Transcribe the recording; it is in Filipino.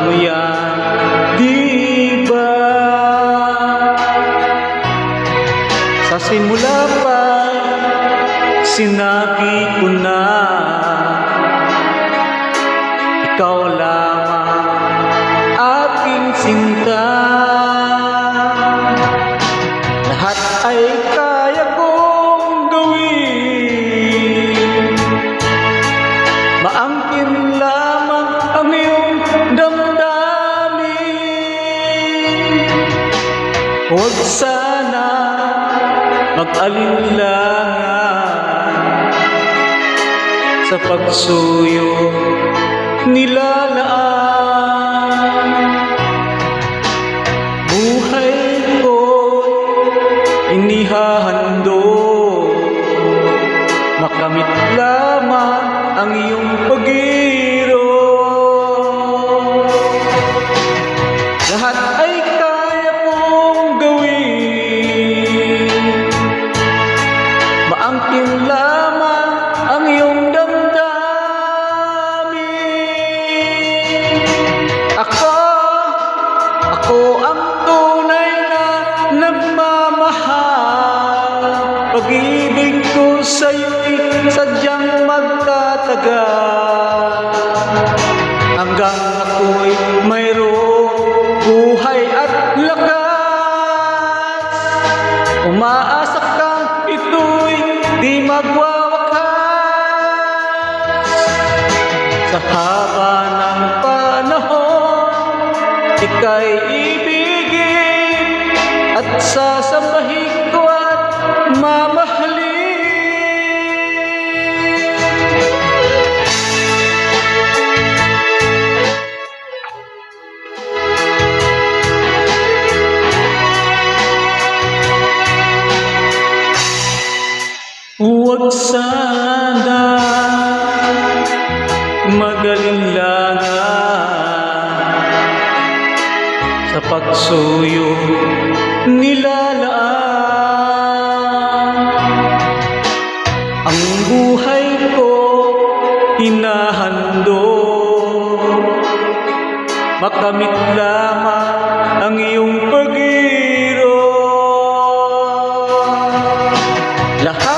mo yan, di ba? Sa simula pa, sinabi ko na ikaw lamang aking sinta. Lahat ay kaya kong gawin, maangkin lamang ang iyong damdamin. Huwag sana mag-alinlangan sa pagsuyo nilalaan. Buhay ko'y inihahandog, makamit lamang ang iyong pag-ibig. Lahat ay kaya kong gawin, maangkin lamang ang iyong damdamin. Ako ang tunay na nagmamahal. Pag-ibig ko sa'yo'y sadyang magtatagal, hanggang ako'y mayroong buhay at lakas. Umaasa kang ito'y di magwawakas. Sa haba ng panahon, ika'y ibigin at sasambahin ko at mamahalin. Huwag sana mag-alinlangan sa pagsuyo nilalaan. Ang buhay ko hinahandog, makamit lamang ang iyong pag-ibig. Lahat